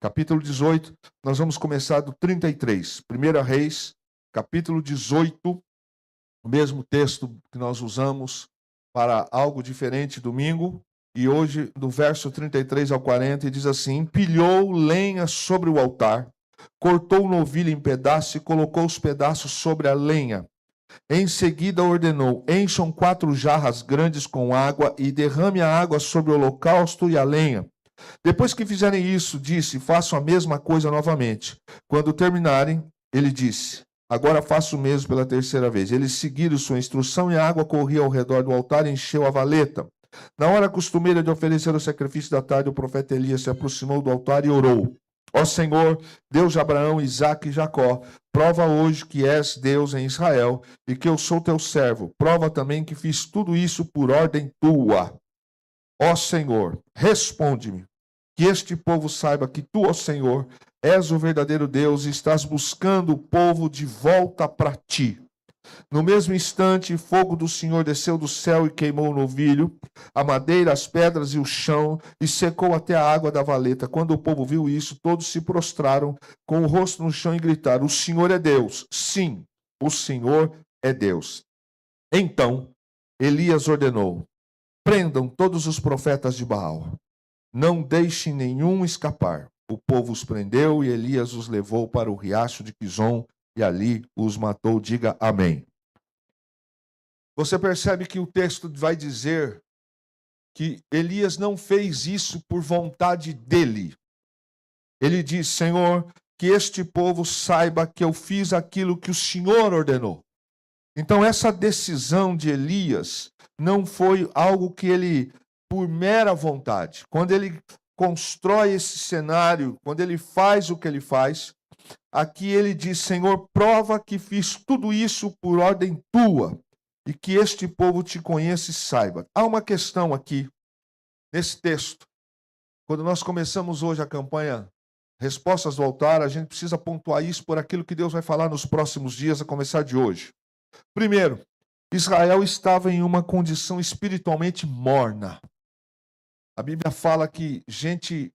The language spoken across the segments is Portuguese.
capítulo 18, nós vamos começar do 33. 1 Reis, capítulo 18, o mesmo texto que nós usamos para algo diferente domingo, e hoje do verso 33 ao 40, e diz assim: empilhou lenha sobre o altar, cortou o novilho em pedaços e colocou os pedaços sobre a lenha. Em seguida ordenou: encham 4 jarras grandes com água e derrame a água sobre o holocausto e a lenha. Depois que fizerem isso, disse: façam a mesma coisa novamente. Quando terminarem, ele disse: agora faço o mesmo pela 3ª vez. Eles seguiram sua instrução e a água corria ao redor do altar e encheu a valeta. Na hora costumeira de oferecer o sacrifício da tarde, o profeta Elias se aproximou do altar e orou: ó Senhor, Deus de Abraão, Isaque e Jacó, prova hoje que és Deus em Israel e que eu sou teu servo. Prova também que fiz tudo isso por ordem tua. Ó Senhor, responde-me, que este povo saiba que tu, ó Senhor, és o verdadeiro Deus e estás buscando o povo de volta para ti. No mesmo instante, fogo do Senhor desceu do céu e queimou o novilho, a madeira, as pedras e o chão, e secou até a água da valeta. Quando o povo viu isso, todos se prostraram com o rosto no chão e gritaram: o Senhor é Deus. Sim, o Senhor é Deus. Então, Elias ordenou: prendam todos os profetas de Baal. Não deixem nenhum escapar. O povo os prendeu e Elias os levou para o riacho de Quizon e ali os matou. Diga amém. Você percebe que o texto vai dizer que Elias não fez isso por vontade dele. Ele diz: Senhor, que este povo saiba que eu fiz aquilo que o Senhor ordenou. Então essa decisão de Elias não foi algo que ele, por mera vontade, quando ele constrói esse cenário, quando ele faz o que ele faz, aqui ele diz: Senhor, prova que fiz tudo isso por ordem tua e que este povo te conheça e saiba. Há uma questão aqui, nesse texto. Quando nós começamos hoje a campanha Respostas do Altar, a gente precisa pontuar isso por aquilo que Deus vai falar nos próximos dias, a começar de hoje. Primeiro, Israel estava em uma condição espiritualmente morna. A Bíblia fala que gente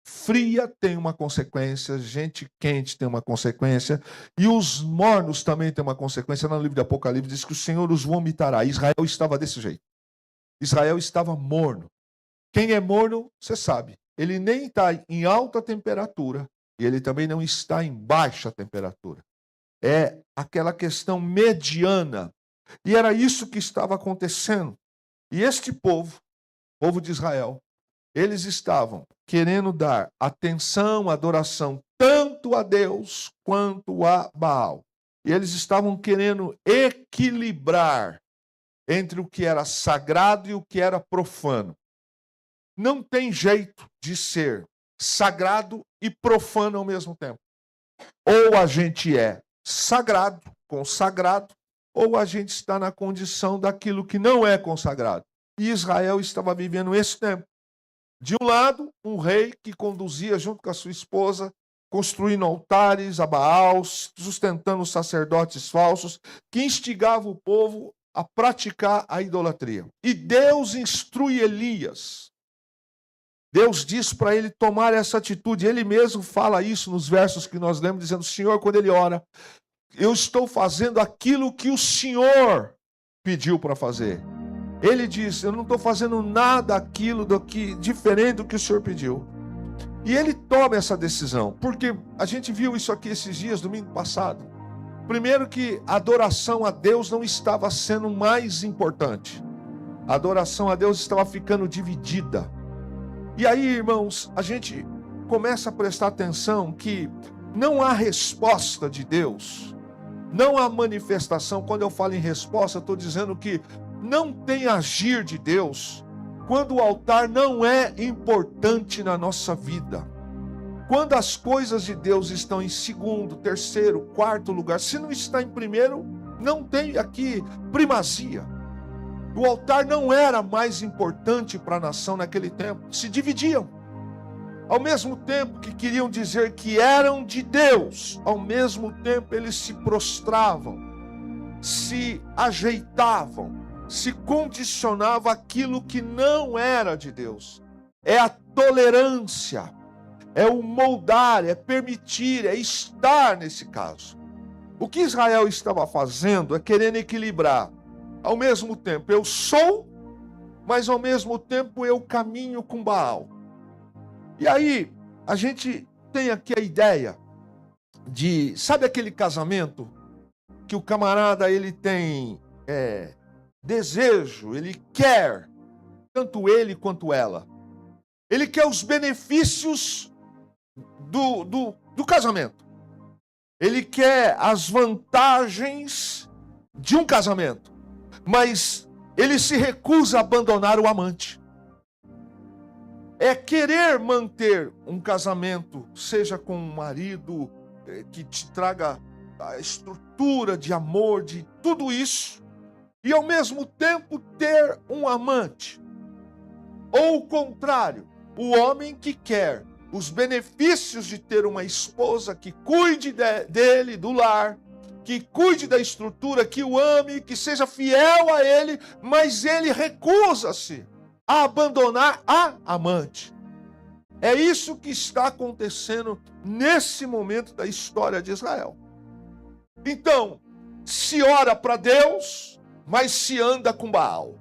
fria tem uma consequência, gente quente tem uma consequência, e os mornos também têm uma consequência. No livro de Apocalipse diz que o Senhor os vomitará. Israel estava desse jeito. Israel estava morno. Quem é morno, você sabe, ele nem está em alta temperatura e ele também não está em baixa temperatura. É aquela questão mediana. E era isso que estava acontecendo. E este povo de Israel, eles estavam querendo dar atenção, adoração, tanto a Deus quanto a Baal. E eles estavam querendo equilibrar entre o que era sagrado e o que era profano. Não tem jeito de ser sagrado e profano ao mesmo tempo. Ou a gente é sagrado, consagrado, ou a gente está na condição daquilo que não é consagrado. E Israel estava vivendo esse tempo. De um lado, um rei que conduzia junto com a sua esposa, construindo altares a Baal, sustentando sacerdotes falsos, que instigava o povo a praticar a idolatria. E Deus instrui Elias. Deus diz para ele tomar essa atitude. Ele mesmo fala isso nos versos que nós lemos, dizendo: Senhor, quando ele ora, eu estou fazendo aquilo que o Senhor pediu para fazer. Ele diz: eu não estou fazendo nada aquilo diferente do que o Senhor pediu. E ele toma essa decisão, porque a gente viu isso aqui esses dias, domingo passado. Primeiro que a adoração a Deus não estava sendo mais importante. A adoração a Deus estava ficando dividida. E aí, irmãos, a gente começa a prestar atenção que não há resposta de Deus, não há manifestação. Quando eu falo em resposta, eu estou dizendo que não tem agir de Deus quando o altar não é importante na nossa vida. Quando as coisas de Deus estão em segundo, terceiro, quarto lugar, se não está em primeiro, não tem aqui primazia. O altar não era mais importante para a nação naquele tempo. Se dividiam. Ao mesmo tempo que queriam dizer que eram de Deus, ao mesmo tempo eles se prostravam, se ajeitavam, se condicionavam àquilo que não era de Deus. É a tolerância, é o moldar, é permitir, é estar nesse caso. O que Israel estava fazendo é querendo equilibrar. Ao mesmo tempo eu sou, mas ao mesmo tempo eu caminho com Baal. E aí a gente tem aqui a ideia de, sabe aquele casamento que o camarada ele tem desejo, ele quer, tanto ele quanto ela. Ele quer os benefícios do casamento. Ele quer as vantagens de um casamento. Mas ele se recusa a abandonar o amante. É querer manter um casamento, seja com um marido que te traga a estrutura de amor, de tudo isso, e ao mesmo tempo ter um amante. Ou o contrário, o homem que quer os benefícios de ter uma esposa que cuide dele, do lar, que cuide da estrutura, que o ame, que seja fiel a ele, mas ele recusa-se a abandonar a amante. É isso que está acontecendo nesse momento da história de Israel. Então, se ora para Deus, mas se anda com Baal.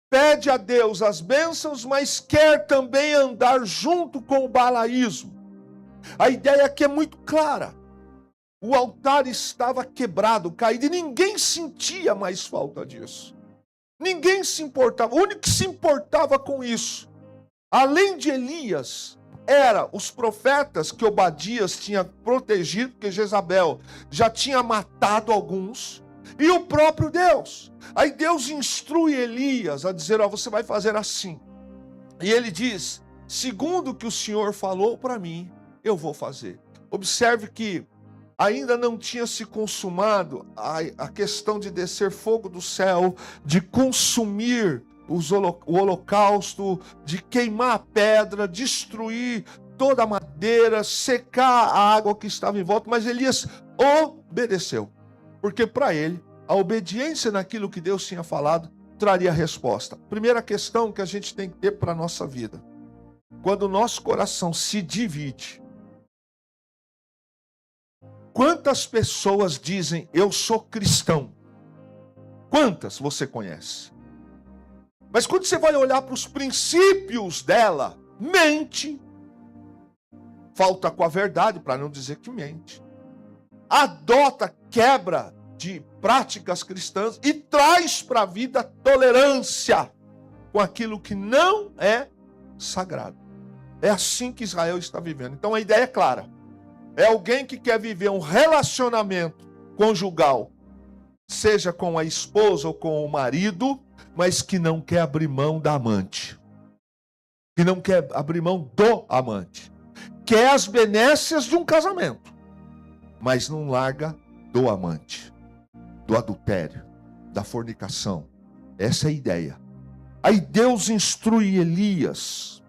Pede a Deus as bênçãos, mas quer também andar junto com o baalaísmo. A ideia aqui é muito clara. O altar estava quebrado, caído, e ninguém sentia mais falta disso. Ninguém se importava. O único que se importava com isso, além de Elias, eram os profetas que Obadias tinha protegido, porque Jezabel já tinha matado alguns, e o próprio Deus. Aí Deus instrui Elias a dizer, você vai fazer assim. E ele diz, segundo o que o Senhor falou para mim, eu vou fazer. Observe que ainda não tinha se consumado a questão de descer fogo do céu, de consumir o holocausto, de queimar a pedra, destruir toda a madeira, secar a água que estava em volta, mas Elias obedeceu. Porque para ele, a obediência naquilo que Deus tinha falado traria resposta. Primeira questão que a gente tem que ter para a nossa vida. Quando o nosso coração se divide, quantas pessoas dizem, eu sou cristão? Quantas você conhece? Mas quando você vai olhar para os princípios dela, mente. Falta com a verdade, para não dizer que mente. Adota quebra de práticas cristãs e traz para a vida tolerância com aquilo que não é sagrado. É assim que Israel está vivendo. Então a ideia é clara. É alguém que quer viver um relacionamento conjugal, seja com a esposa ou com o marido, mas que não quer abrir mão da amante. Que não quer abrir mão do amante. Quer as benécias de um casamento, mas não larga do amante, do adultério, da fornicação. Essa é a ideia. Aí Deus instrui Elias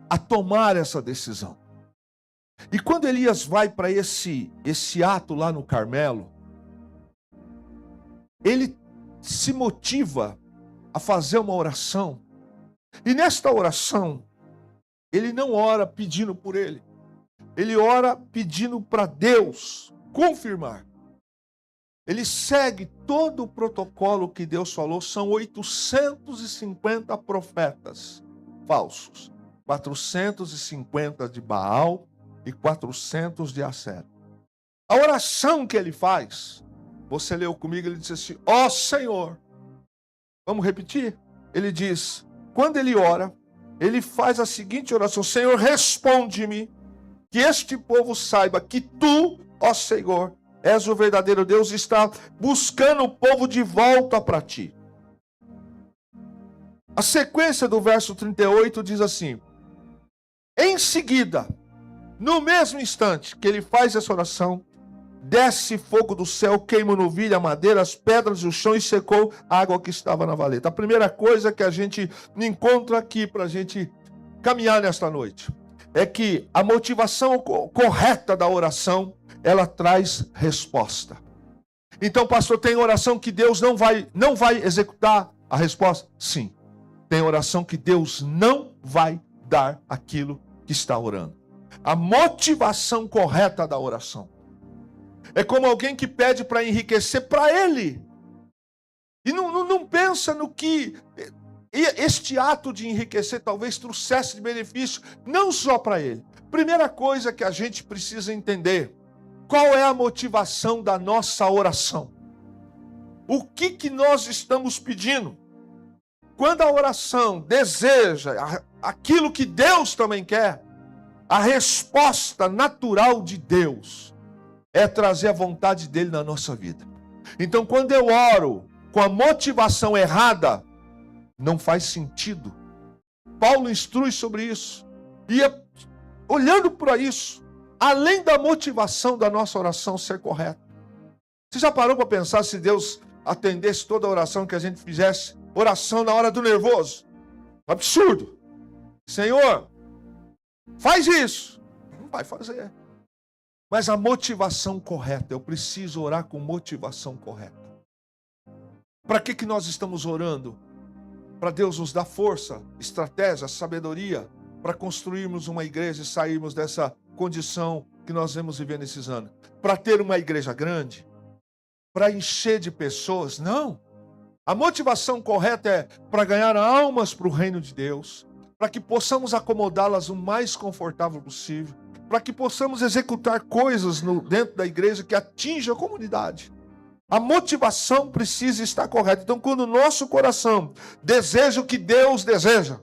a tomar essa decisão. E quando Elias vai para esse ato lá no Carmelo, ele se motiva a fazer uma oração. E nesta oração, ele não ora pedindo por ele. Ele ora pedindo para Deus confirmar. Ele segue todo o protocolo que Deus falou. São 850 profetas falsos. 450 de Baal e 400 de Acera. A oração que ele faz, você leu comigo, ele diz assim, ó Senhor. Vamos repetir? Ele diz, quando ele ora, ele faz a seguinte oração, Senhor, responde-me, que este povo saiba que tu, ó Senhor, és o verdadeiro Deus e está buscando o povo de volta para ti. A sequência do verso 38 diz assim, em seguida, no mesmo instante que ele faz essa oração, desce fogo do céu, queima o novilho, a madeira, as pedras e o chão e secou a água que estava na valeta. A primeira coisa que a gente encontra aqui para a gente caminhar nesta noite é que a motivação correta da oração, ela traz resposta. Então, pastor, tem oração que Deus não vai executar a resposta? Sim. Tem oração que Deus não vai dar aquilo que está orando. A motivação correta da oração. É como alguém que pede para enriquecer para ele. E não pensa no que este ato de enriquecer talvez trouxesse de benefício, não só para ele. Primeira coisa que a gente precisa entender, qual é a motivação da nossa oração? O que nós estamos pedindo? Quando a oração deseja aquilo que Deus também quer, a resposta natural de Deus é trazer a vontade dele na nossa vida. Então, quando eu oro com a motivação errada, não faz sentido. Paulo instrui sobre isso. E olhando para isso, além da motivação da nossa oração ser correta. Você já parou para pensar se Deus atendesse toda a oração que a gente fizesse? Oração na hora do nervoso. Absurdo. Senhor, faz isso. Não vai fazer. Mas a motivação correta, eu preciso orar com motivação correta. Para que nós estamos orando? Para Deus nos dar força, estratégia, sabedoria, para construirmos uma igreja e sairmos dessa condição que nós vemos viver nesses anos. Para ter uma igreja grande, para encher de pessoas, não. A motivação correta é para ganhar almas para o reino de Deus, para que possamos acomodá-las o mais confortável possível, para que possamos executar coisas dentro da igreja que atinjam a comunidade. A motivação precisa estar correta. Então, quando o nosso coração deseja o que Deus deseja,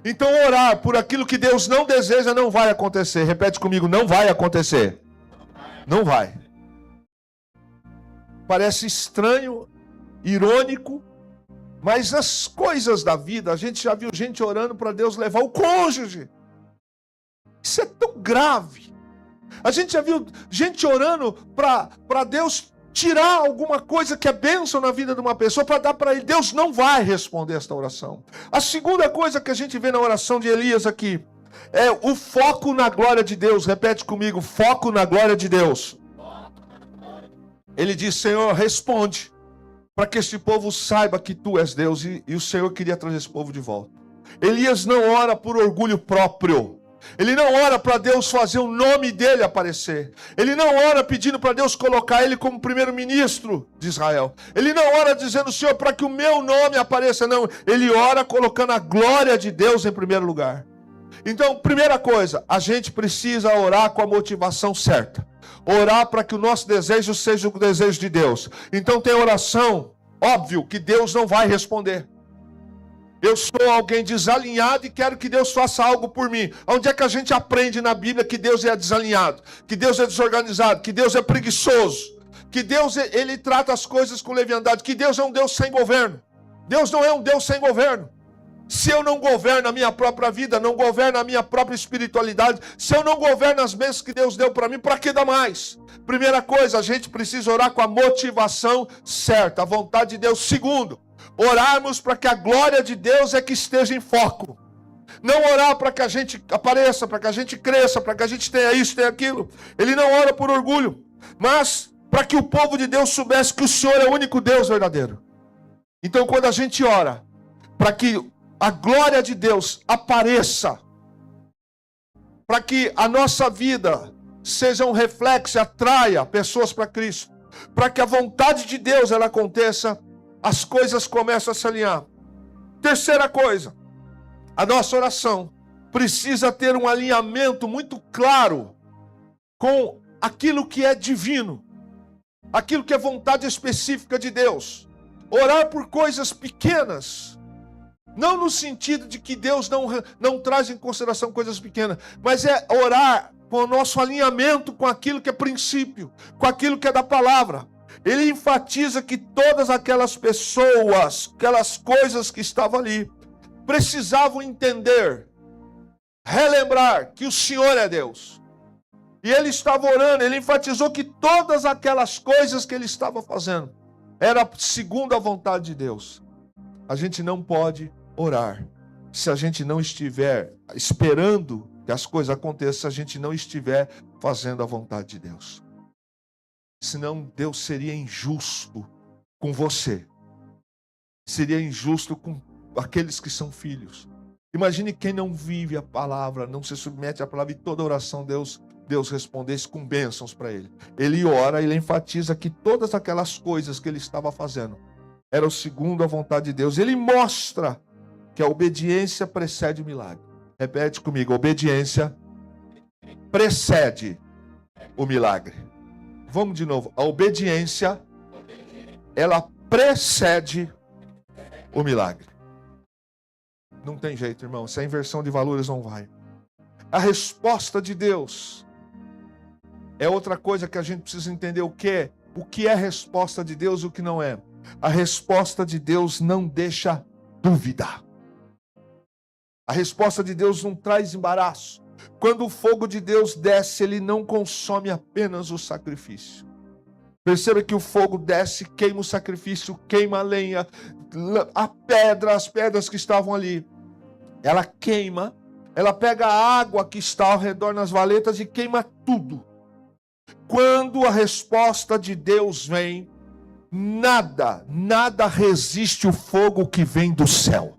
então orar por aquilo que Deus não deseja não vai acontecer. Repete comigo, não vai acontecer. Não vai. Parece estranho, irônico, mas as coisas da vida, a gente já viu gente orando para Deus levar o cônjuge. Isso é tão grave. A gente já viu gente orando para Deus tirar alguma coisa que é bênção na vida de uma pessoa para dar para ele. Deus não vai responder esta oração. A segunda coisa que a gente vê na oração de Elias aqui é o foco na glória de Deus. Repete comigo, foco na glória de Deus. Ele diz, Senhor, responde para que este povo saiba que tu és Deus. E o Senhor queria trazer esse povo de volta. Elias não ora por orgulho próprio. Ele não ora para Deus fazer o nome dele aparecer. Ele não ora pedindo para Deus colocar ele como primeiro-ministro de Israel. Ele não ora dizendo, Senhor, para que o meu nome apareça. Não, ele ora colocando a glória de Deus em primeiro lugar. Então, primeira coisa, a gente precisa orar com a motivação certa. Orar para que o nosso desejo seja o desejo de Deus. Então tem oração, óbvio, que Deus não vai responder. Eu sou alguém desalinhado e quero que Deus faça algo por mim. Onde é que a gente aprende na Bíblia que Deus é desalinhado? Que Deus é desorganizado? Que Deus é preguiçoso? Que Deus, ele trata as coisas com leviandade? Que Deus é um Deus sem governo? Deus não é um Deus sem governo. Se eu não governo a minha própria vida, não governo a minha própria espiritualidade, se eu não governo as bênçãos que Deus deu para mim, para que dar mais? Primeira coisa, a gente precisa orar com a motivação certa, a vontade de Deus. Segundo, orarmos para que a glória de Deus é que esteja em foco. Não orar para que a gente apareça, para que a gente cresça, para que a gente tenha isso, tenha aquilo. Ele não ora por orgulho, mas para que o povo de Deus soubesse que o Senhor é o único Deus verdadeiro. Então, quando a gente ora para que a glória de Deus apareça, para que a nossa vida seja um reflexo, atraia pessoas para Cristo, para que a vontade de Deus ela aconteça, as coisas começam a se alinhar. Terceira coisa, a nossa oração precisa ter um alinhamento muito claro com aquilo que é divino, aquilo que é vontade específica de Deus. Orar por coisas pequenas, não no sentido de que Deus não traz em consideração coisas pequenas, mas é orar com o nosso alinhamento com aquilo que é princípio, com aquilo que é da palavra. Ele enfatiza que todas aquelas pessoas, aquelas coisas que estavam ali, precisavam entender, relembrar que o Senhor é Deus. E ele estava orando, ele enfatizou que todas aquelas coisas que ele estava fazendo era segundo a vontade de Deus. A gente não pode orar se a gente não estiver esperando que as coisas aconteçam, se a gente não estiver fazendo a vontade de Deus. Senão Deus seria injusto com você. Seria injusto com aqueles que são filhos. Imagine quem não vive a palavra, não se submete à palavra, e toda oração Deus respondesse com bênçãos para ele. Ele ora, ele enfatiza que todas aquelas coisas que ele estava fazendo eram segundo a vontade de Deus. Ele mostra que a obediência precede o milagre. Repete comigo: obediência precede o milagre. Vamos de novo. A obediência, ela precede o milagre. Não tem jeito, irmão. Se a inversão de valores não vai. A resposta de Deus é outra coisa que a gente precisa entender. O que é a resposta de Deus e o que não é. A resposta de Deus não deixa dúvida. A resposta de Deus não traz embaraço. Quando o fogo de Deus desce, ele não consome apenas o sacrifício. Perceba que o fogo desce, queima o sacrifício, queima a lenha, as pedras que estavam ali. Ela queima, ela pega a água que está ao redor nas valetas e queima tudo. Quando a resposta de Deus vem, nada resiste o fogo que vem do céu.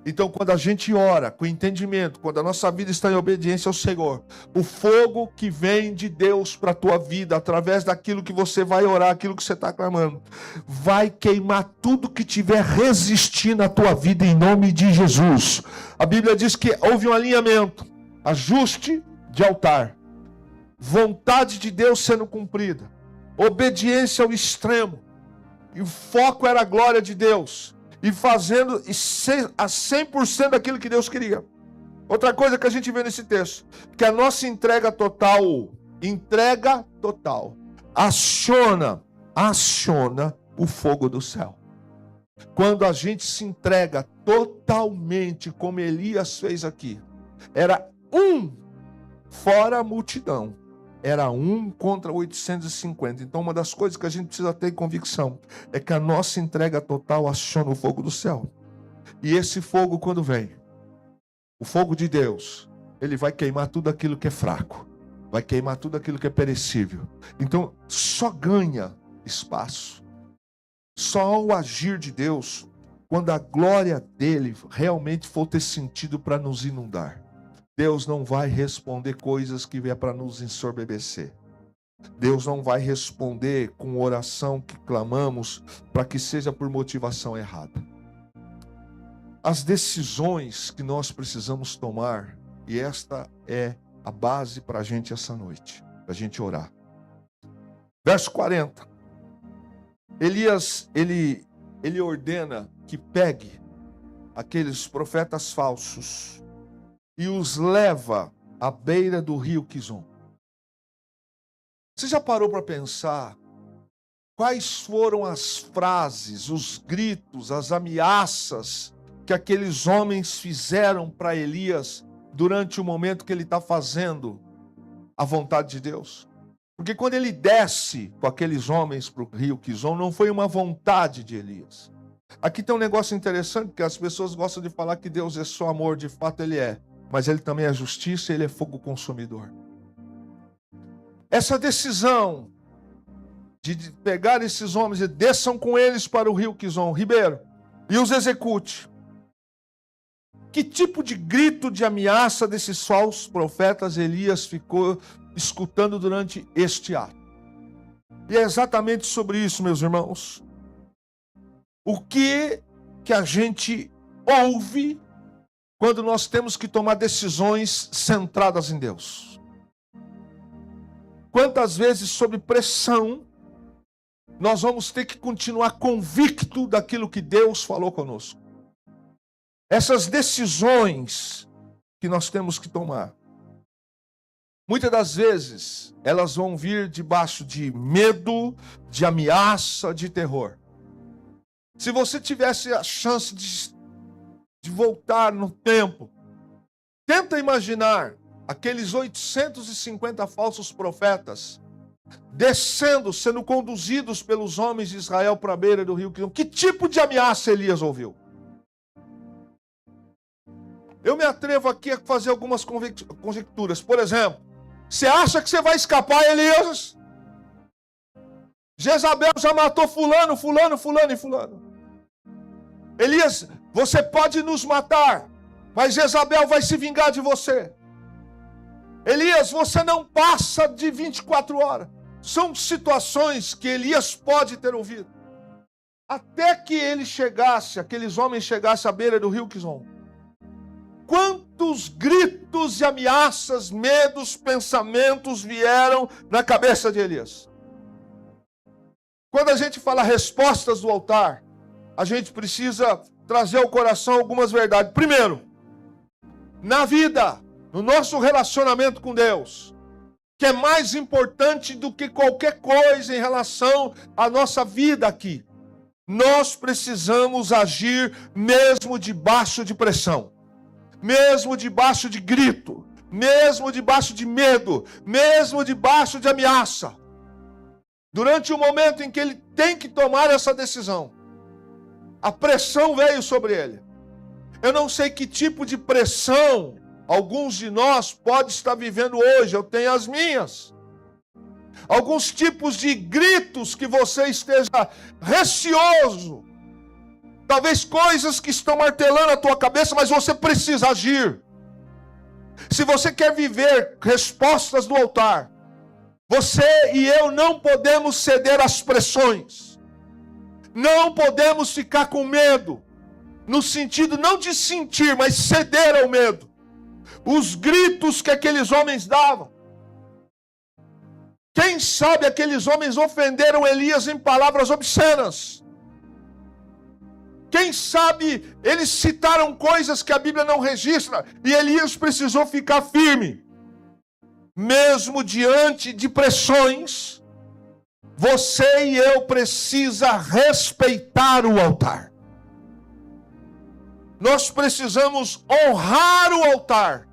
Então, quando a gente ora com entendimento, quando a nossa vida está em obediência ao Senhor, o fogo que vem de Deus para a tua vida, através daquilo que você vai orar, aquilo que você está clamando, vai queimar tudo que tiver resistindo à tua vida em nome de Jesus. A Bíblia diz que houve um alinhamento, ajuste de altar, vontade de Deus sendo cumprida, obediência ao extremo, e o foco era a glória de Deus. E fazendo a 100% daquilo que Deus queria. Outra coisa que a gente vê nesse texto, que a nossa entrega total, aciona o fogo do céu. Quando a gente se entrega totalmente, como Elias fez aqui, era um fora a multidão. Era 1 contra 850. Então, uma das coisas que a gente precisa ter convicção é que a nossa entrega total aciona o fogo do céu. E esse fogo, quando vem, o fogo de Deus, ele vai queimar tudo aquilo que é fraco, vai queimar tudo aquilo que é perecível. Então, só ganha espaço, só o agir de Deus, quando a glória dele realmente for ter sentido para nos inundar. Deus não vai responder coisas que vier para nos ensorbebecer. Deus não vai responder com oração que clamamos para que seja por motivação errada. As decisões que nós precisamos tomar, e esta é a base para a gente essa noite, para a gente orar. Verso 40. Elias, ele ordena que pegue aqueles profetas falsos e os leva à beira do rio Quizon. Você já parou para pensar quais foram as frases, os gritos, as ameaças que aqueles homens fizeram para Elias durante o momento que ele está fazendo a vontade de Deus? Porque quando ele desce com aqueles homens para o rio Quizon, não foi uma vontade de Elias. Aqui tem um negócio interessante, que as pessoas gostam de falar que Deus é só amor, de fato ele é. Mas ele também é justiça e ele é fogo consumidor. Essa decisão de pegar esses homens e desçam com eles para o rio Quizon, ribeiro, e os execute. Que tipo de grito de ameaça desses falsos profetas Elias ficou escutando durante este ato? E é exatamente sobre isso, meus irmãos. O que a gente ouve quando nós temos que tomar decisões centradas em Deus? Quantas vezes, sob pressão, nós vamos ter que continuar convicto daquilo que Deus falou conosco? Essas decisões que nós temos que tomar, muitas das vezes, elas vão vir debaixo de medo, de ameaça, de terror. Se você tivesse a chance de voltar no tempo, tenta imaginar aqueles 850 falsos profetas descendo, sendo conduzidos pelos homens de Israel para a beira do rio Quizon. Que tipo de ameaça Elias ouviu? Eu me atrevo aqui a fazer algumas conjecturas. Por exemplo, você acha que você vai escapar, Elias? Jezabel já matou fulano. Elias, você pode nos matar, mas Jezabel vai se vingar de você. Elias, você não passa de 24 horas. São situações que Elias pode ter ouvido. Até que ele chegasse, aqueles homens chegassem à beira do rio Quizon. Quantos gritos e ameaças, medos, pensamentos vieram na cabeça de Elias. Quando a gente fala respostas do altar, a gente precisa trazer ao coração algumas verdades. Primeiro, na vida, no nosso relacionamento com Deus, que é mais importante do que qualquer coisa em relação à nossa vida aqui, nós precisamos agir mesmo debaixo de pressão, mesmo debaixo de grito, mesmo debaixo de medo, mesmo debaixo de ameaça. Durante o momento em que ele tem que tomar essa decisão, a pressão veio sobre ele. Eu não sei que tipo de pressão alguns de nós podem estar vivendo hoje, eu tenho as minhas. Alguns tipos de gritos que você esteja receoso. Talvez coisas que estão martelando a tua cabeça, mas você precisa agir. Se você quer viver respostas do altar, você e eu não podemos ceder às pressões. Não podemos ficar com medo. No sentido não de sentir, mas ceder ao medo. Os gritos que aqueles homens davam. Quem sabe aqueles homens ofenderam Elias em palavras obscenas. Quem sabe eles citaram coisas que a Bíblia não registra e Elias precisou ficar firme. Mesmo diante de pressões, você e eu precisa respeitar o altar. Nós precisamos honrar o altar,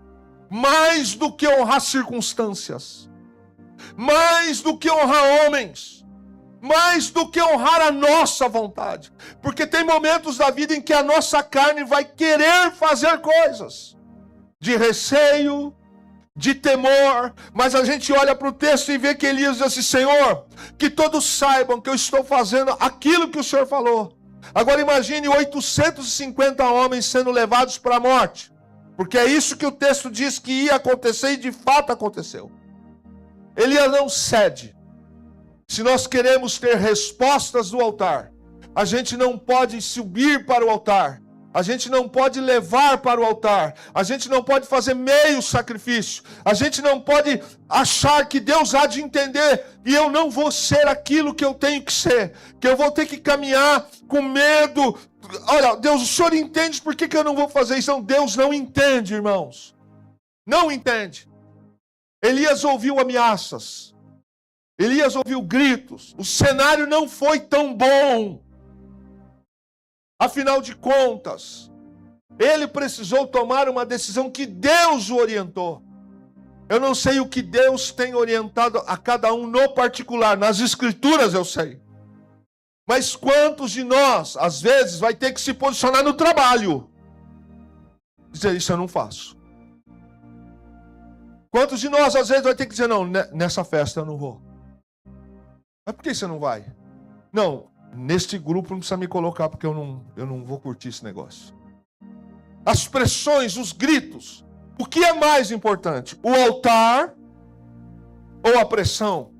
mais do que honrar circunstâncias, mais do que honrar homens, mais do que honrar a nossa vontade. Porque tem momentos da vida em que a nossa carne vai querer fazer coisas, de receio, de temor, mas a gente olha para o texto e vê que Elias diz assim: Senhor, que todos saibam que eu estou fazendo aquilo que o Senhor falou. Agora imagine 850 homens sendo levados para a morte, porque é isso que o texto diz que ia acontecer e de fato aconteceu. Elias não cede. Se nós queremos ter respostas do altar, a gente não pode subir para o altar, a gente não pode levar para o altar, a gente não pode fazer meio sacrifício, a gente não pode achar que Deus há de entender e eu não vou ser aquilo que eu tenho que ser, que eu vou ter que caminhar com medo. Olha, Deus, o Senhor entende por que eu não vou fazer isso? Não, Deus não entende, irmãos. Não entende. Elias ouviu ameaças. Elias ouviu gritos. O cenário não foi tão bom. Afinal de contas, ele precisou tomar uma decisão que Deus o orientou. Eu não sei o que Deus tem orientado a cada um no particular. Nas Escrituras eu sei. Mas quantos de nós, às vezes, vai ter que se posicionar no trabalho? Dizer, isso eu não faço. Quantos de nós, às vezes, vai ter que dizer, não, nessa festa eu não vou. Mas por que você não vai? Não, neste grupo não precisa me colocar, porque eu não vou curtir esse negócio. As pressões, os gritos. O que é mais importante? O altar ou a pressão?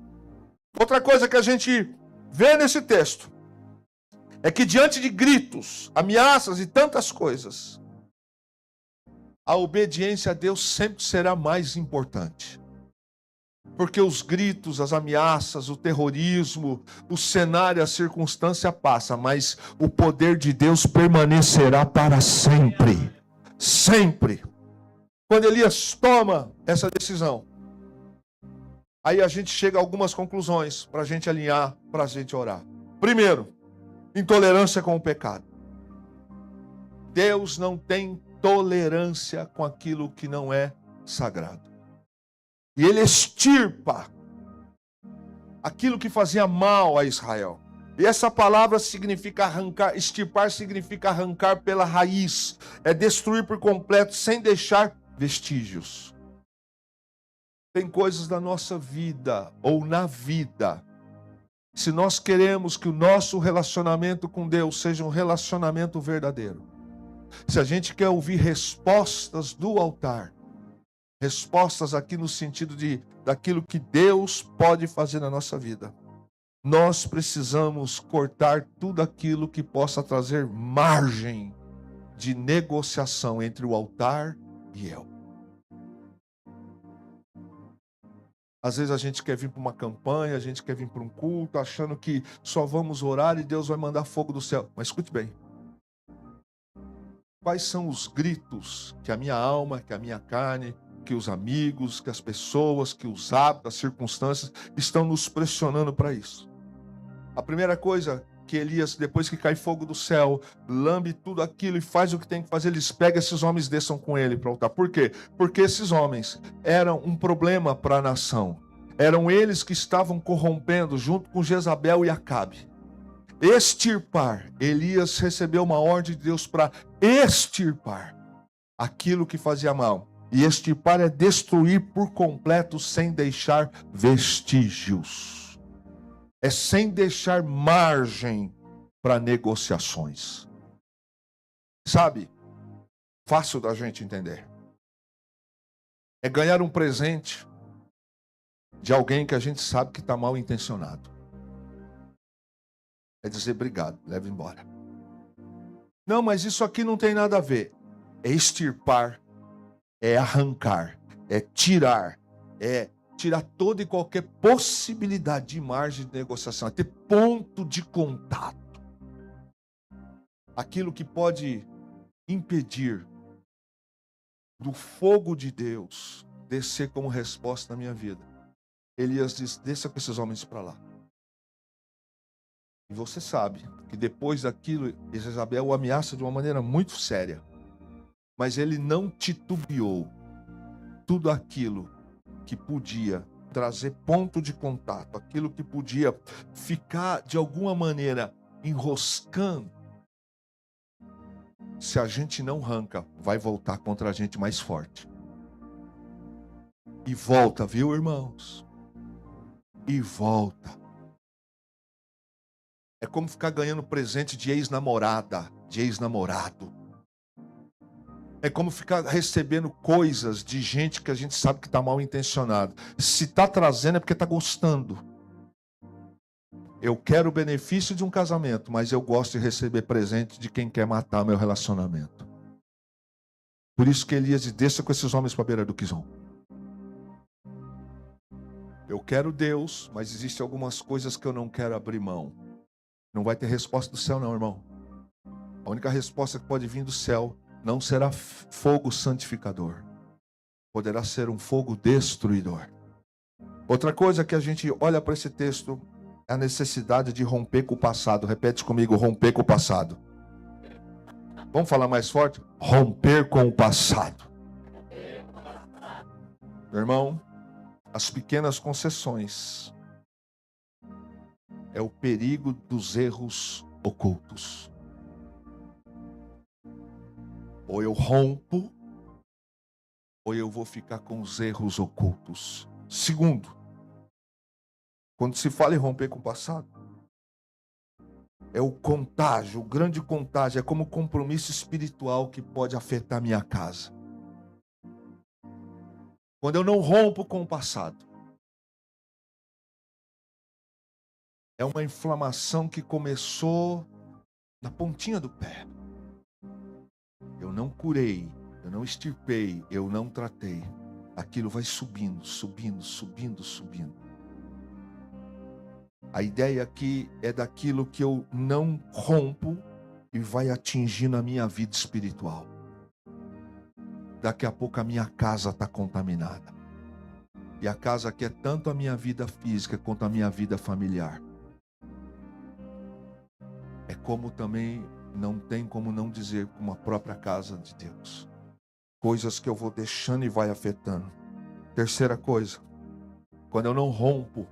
Outra coisa que a gente vê nesse texto é que diante de gritos, ameaças e tantas coisas, a obediência a Deus sempre será mais importante. Porque os gritos, as ameaças, o terrorismo, o cenário, a circunstância passa, mas o poder de Deus permanecerá para sempre. Sempre. Quando Elias toma essa decisão, aí a gente chega a algumas conclusões para a gente alinhar, para a gente orar. Primeiro, intolerância com o pecado. Deus não tem tolerância com aquilo que não é sagrado. E ele extirpa aquilo que fazia mal a Israel. E essa palavra significa arrancar, extirpar significa arrancar pela raiz. É destruir por completo, sem deixar vestígios. Tem coisas da nossa vida, ou na vida, se nós queremos que o nosso relacionamento com Deus seja um relacionamento verdadeiro, se a gente quer ouvir respostas do altar, respostas aqui no sentido daquilo que Deus pode fazer na nossa vida, nós precisamos cortar tudo aquilo que possa trazer margem de negociação entre o altar e eu. Às vezes a gente quer vir para uma campanha, a gente quer vir para um culto, achando que só vamos orar e Deus vai mandar fogo do céu. Mas escute bem. Quais são os gritos que a minha alma, que a minha carne, que os amigos, que as pessoas, que os hábitos, as circunstâncias estão nos pressionando para isso? A primeira coisa que Elias, depois que cai fogo do céu, lambe tudo aquilo e faz o que tem que fazer, eles pegam esses homens e desçam com ele para o altar. Por quê? Porque esses homens eram um problema para a nação. Eram eles que estavam corrompendo junto com Jezabel e Acabe. Extirpar. Elias recebeu uma ordem de Deus para extirpar aquilo que fazia mal. E extirpar é destruir por completo sem deixar vestígios. É sem deixar margem para negociações. Sabe? Fácil da gente entender. É ganhar um presente de alguém que a gente sabe que está mal intencionado. É dizer obrigado, leva embora. Não, mas isso aqui não tem nada a ver. É extirpar, é arrancar, é tirar toda e qualquer possibilidade de margem de negociação, é ter ponto de contato. Aquilo que pode impedir do fogo de Deus descer como resposta na minha vida. Elias diz, desça com esses homens para lá. E você sabe que depois daquilo, Jezabel o ameaça de uma maneira muito séria. Mas ele não titubeou. Tudo aquilo que podia trazer ponto de contato, aquilo que podia ficar de alguma maneira enroscando, se a gente não arranca, vai voltar contra a gente mais forte. E volta, viu, irmãos? E volta. É como ficar ganhando presente de ex-namorada, de ex-namorado. É como ficar recebendo coisas de gente que a gente sabe que está mal intencionado. Se está trazendo é porque está gostando. Eu quero o benefício de um casamento, mas eu gosto de receber presente de quem quer matar meu relacionamento. Por isso que Elias diz, desça com esses homens para a beira do Quizon. Eu quero Deus, mas existem algumas coisas que eu não quero abrir mão. Não vai ter resposta do céu não, irmão. A única resposta que pode vir do céu não será fogo santificador. Poderá ser um fogo destruidor. Outra coisa que a gente olha para esse texto é a necessidade de romper com o passado. Repete comigo, romper com o passado. Vamos falar mais forte? Romper com o passado. Meu irmão, as pequenas concessões é o perigo dos erros ocultos. Ou eu rompo, ou eu vou ficar com os erros ocultos. Segundo, quando se fala em romper com o passado, é o contágio, o grande contágio, é como compromisso espiritual que pode afetar minha casa. Quando eu não rompo com o passado, é uma inflamação que começou na pontinha do pé. Eu não curei, eu não extirpei, eu não tratei. Aquilo vai subindo, subindo, subindo, subindo. A ideia aqui é daquilo que eu não rompo e vai atingindo a minha vida espiritual. Daqui a pouco a minha casa está contaminada. E a casa aqui é tanto a minha vida física quanto a minha vida familiar. É como também não tem como não dizer como a própria casa de Deus. Coisas que eu vou deixando e vai afetando. Terceira coisa, quando eu não rompo,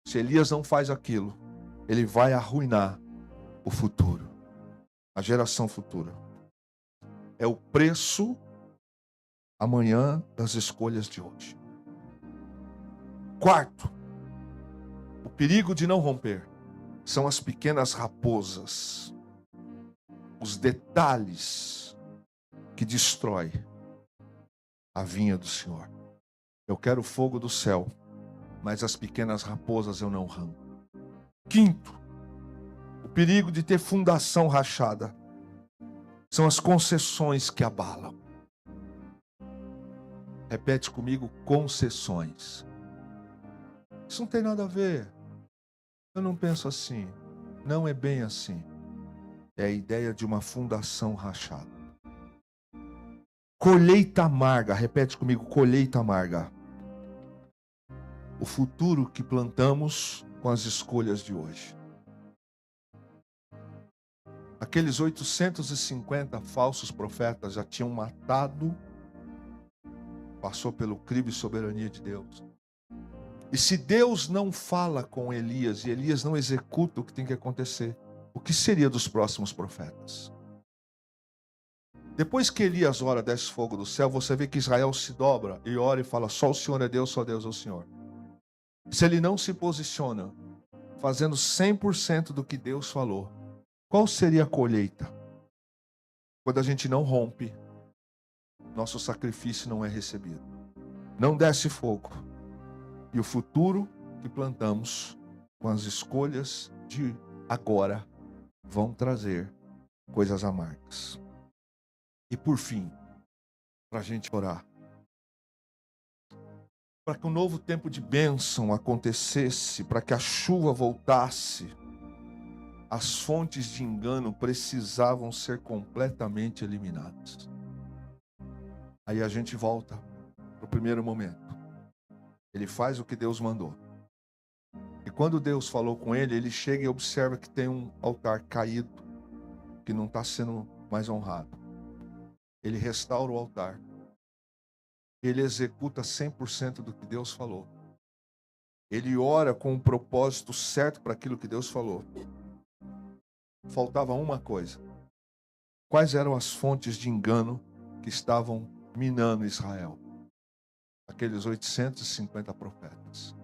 se Elias não faz aquilo, ele vai arruinar o futuro, a geração futura. É o preço amanhã das escolhas de hoje. Quarto, o perigo de não romper são as pequenas raposas. os detalhes que destrói a vinha do Senhor. Eu quero o fogo do céu, mas as pequenas raposas eu não arranco. Quinto, o perigo de ter fundação rachada são as concessões que abalam. Repete comigo: concessões. Isso não tem nada a ver. Eu não penso assim. Não é bem assim. É a ideia de uma fundação rachada. Colheita amarga. Repete comigo: colheita amarga. O futuro que plantamos com as escolhas de hoje. Aqueles 850 falsos profetas já tinham matado, passou pelo crivo e soberania de Deus. E se Deus não fala com Elias e Elias não executa o que tem que acontecer, o que seria dos próximos profetas? Depois que Elias ora, desce fogo do céu, você vê que Israel se dobra e ora e fala: só o Senhor é Deus, só Deus é o Senhor. Se ele não se posiciona, fazendo 100% do que Deus falou, qual seria a colheita? Quando a gente não rompe, nosso sacrifício não é recebido. Não desce fogo. E o futuro que plantamos com as escolhas de agora vão trazer coisas amargas. E por fim, para a gente orar, para que um novo tempo de bênção acontecesse, para que a chuva voltasse, as fontes de engano precisavam ser completamente eliminadas. Aí a gente volta para o primeiro momento. Ele faz o que Deus mandou. E quando Deus falou com ele, ele chega e observa que tem um altar caído, que não está sendo mais honrado. Ele restaura o altar. Ele executa 100% do que Deus falou. Ele ora com o propósito certo para aquilo que Deus falou. Faltava uma coisa. Quais eram as fontes de engano que estavam minando Israel? Aqueles 850 profetas.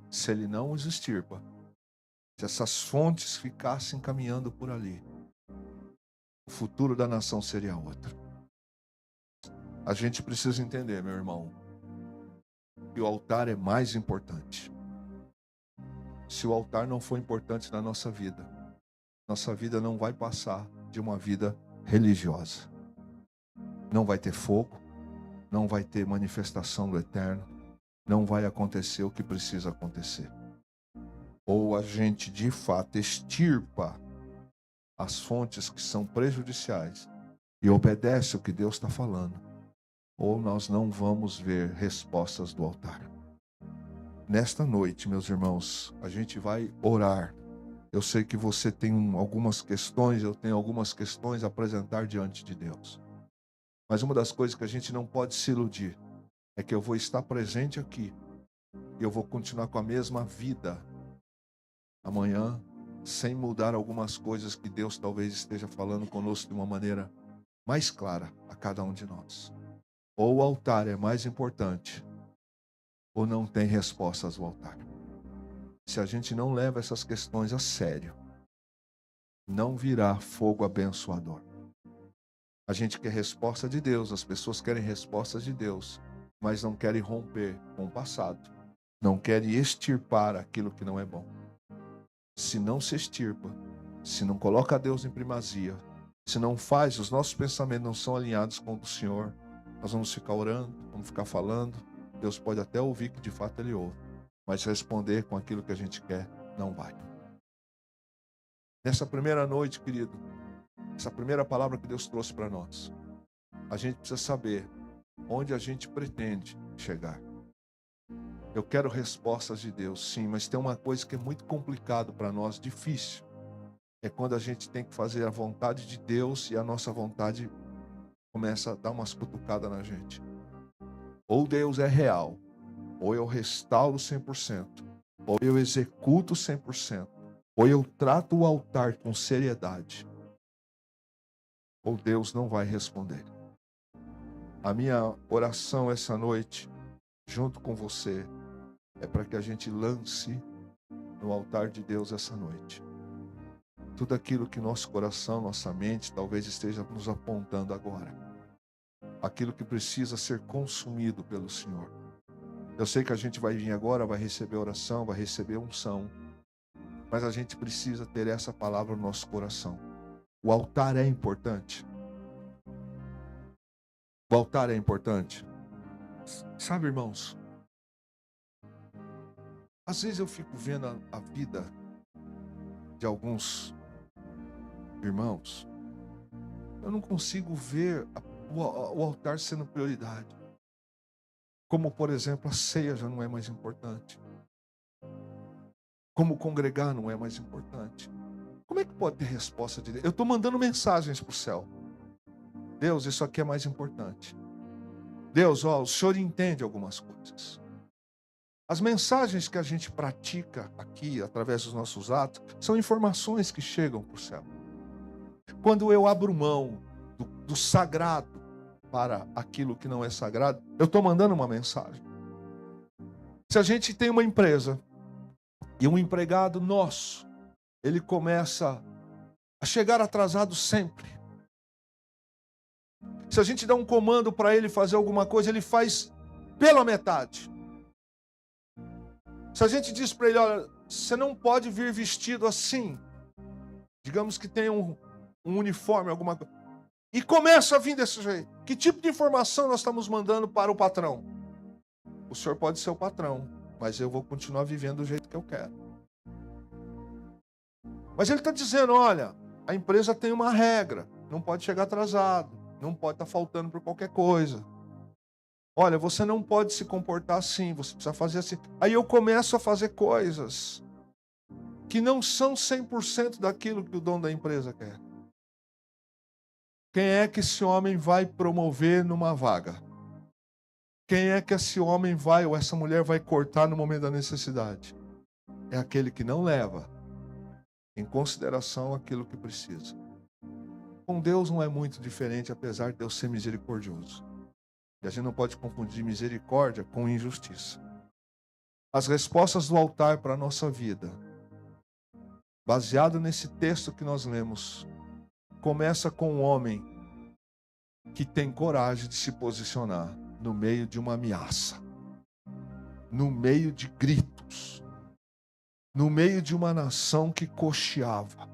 Se ele não os extirpa, se essas fontes ficassem caminhando por ali, o futuro da nação seria outro. A gente precisa entender, meu irmão, que o altar é mais importante. Se o altar não for importante na nossa vida não vai passar de uma vida religiosa. Não vai ter fogo, não vai ter manifestação do eterno, não vai acontecer o que precisa acontecer. Ou a gente de fato extirpa as fontes que são prejudiciais e obedece o que Deus está falando, ou nós não vamos ver respostas do altar. Nesta noite, meus irmãos, a gente vai orar. Eu sei que você tem algumas questões, eu tenho algumas questões a apresentar diante de Deus. Mas uma das coisas que a gente não pode se iludir é que eu vou estar presente aqui e eu vou continuar com a mesma vida amanhã, sem mudar algumas coisas que Deus talvez esteja falando conosco de uma maneira mais clara a cada um de nós. Ou o altar é mais importante, ou não tem respostas do altar. Se a gente não leva essas questões a sério, não virá fogo abençoador. A gente quer resposta de Deus, as pessoas querem respostas de Deus, mas não querem romper com o passado, não querem extirpar aquilo que não é bom. Se não se extirpa, se não coloca Deus em primazia, se não faz, os nossos pensamentos não são alinhados com o do Senhor, nós vamos ficar orando, vamos ficar falando, Deus pode até ouvir que de fato Ele ouve, mas responder com aquilo que a gente quer, não vai. Nessa primeira noite, querido, essa primeira palavra que Deus trouxe para nós, a gente precisa saber onde a gente pretende chegar. Eu quero respostas de Deus, sim, mas tem uma coisa que é muito complicado para nós, difícil. É quando a gente tem que fazer a vontade de Deus e a nossa vontade começa a dar umas cutucadas na gente. Ou Deus é real, ou eu restauro 100%, ou eu executo 100%, ou eu trato o altar com seriedade, ou Deus não vai responder. A minha oração essa noite, junto com você, é para que a gente lance no altar de Deus essa noite tudo aquilo que nosso coração, nossa mente talvez esteja nos apontando agora. Aquilo que precisa ser consumido pelo Senhor. Eu sei que a gente vai vir agora, vai receber oração, vai receber unção. Mas a gente precisa ter essa palavra no nosso coração. O altar é importante. O altar é importante. Sabe, irmãos? Às vezes eu fico vendo a vida de alguns irmãos. Eu não consigo ver o altar sendo prioridade. Como, por exemplo, a ceia já não é mais importante. Como congregar não é mais importante. Como é que pode ter resposta de Deus? Eu estou mandando mensagens para o céu. Deus, isso aqui é mais importante. Deus, o Senhor entende algumas coisas. As mensagens que a gente pratica aqui, através dos nossos atos, são informações que chegam para o céu. Quando eu abro mão do sagrado para aquilo que não é sagrado, eu estou mandando uma mensagem. Se a gente tem uma empresa e um empregado nosso, ele começa a chegar atrasado sempre. Se a gente dá um comando para ele fazer alguma coisa, ele faz pela metade. Se a gente diz para ele, olha, você não pode vir vestido assim. Digamos que tem um uniforme, alguma coisa. E começa a vir desse jeito. Que tipo de informação nós estamos mandando para o patrão? O senhor pode ser o patrão, mas eu vou continuar vivendo do jeito que eu quero. Mas ele está dizendo, olha, a empresa tem uma regra. Não pode chegar atrasado. Não pode estar faltando por qualquer coisa. Olha, você não pode se comportar assim, você precisa fazer assim. Aí eu começo a fazer coisas que não são 100% daquilo que o dono da empresa quer. Quem é que esse homem vai promover numa vaga? Quem é que esse homem vai ou essa mulher vai cortar no momento da necessidade? É aquele que não leva em consideração aquilo que precisa. Com Deus não é muito diferente, apesar de Deus ser misericordioso. E a gente não pode confundir misericórdia com injustiça. As respostas do altar para a nossa vida, baseado nesse texto que nós lemos, começa com um homem que tem coragem de se posicionar no meio de uma ameaça, no meio de gritos, no meio de uma nação que cocheava.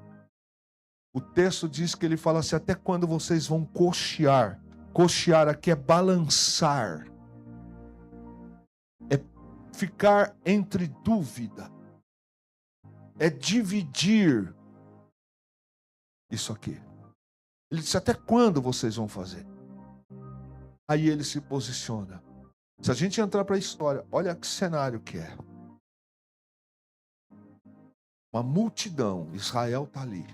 O texto diz que ele fala assim, até quando vocês vão cochear? Cochear aqui é balançar, é ficar entre dúvida, é dividir isso aqui. Ele disse, até quando vocês vão fazer? Aí ele se posiciona. Se a gente entrar para a história, olha que cenário que é. Uma multidão, Israel está ali.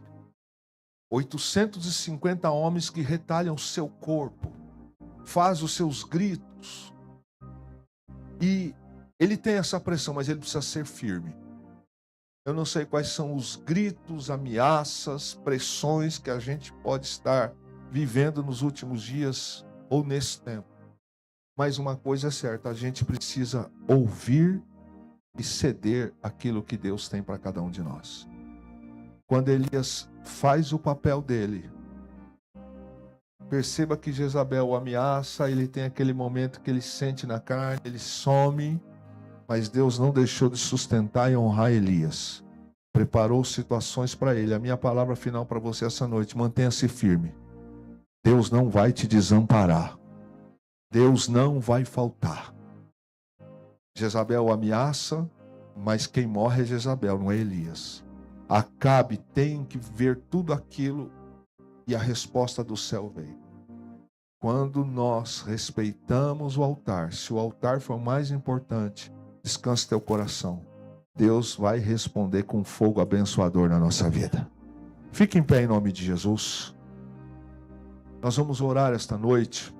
850 homens que retalham seu corpo, faz os seus gritos. E ele tem essa pressão, mas ele precisa ser firme. Eu não sei quais são os gritos, ameaças, pressões que a gente pode estar vivendo nos últimos dias ou nesse tempo. Mas uma coisa é certa, a gente precisa ouvir e ceder aquilo que Deus tem para cada um de nós. Quando Elias faz o papel dele, perceba que Jezabel o ameaça, ele tem aquele momento que ele sente na carne, ele some, mas Deus não deixou de sustentar e honrar Elias. Preparou situações para ele. A minha palavra final para você essa noite, mantenha-se firme. Deus não vai te desamparar. Deus não vai faltar. Jezabel o ameaça, mas quem morre é Jezabel, não é Elias. Acabe tem que ver tudo aquilo e a resposta do céu veio. Quando nós respeitamos o altar, se o altar for o mais importante, descanse teu coração. Deus vai responder com fogo abençoador na nossa vida. Fique em pé em nome de Jesus. Nós vamos orar esta noite.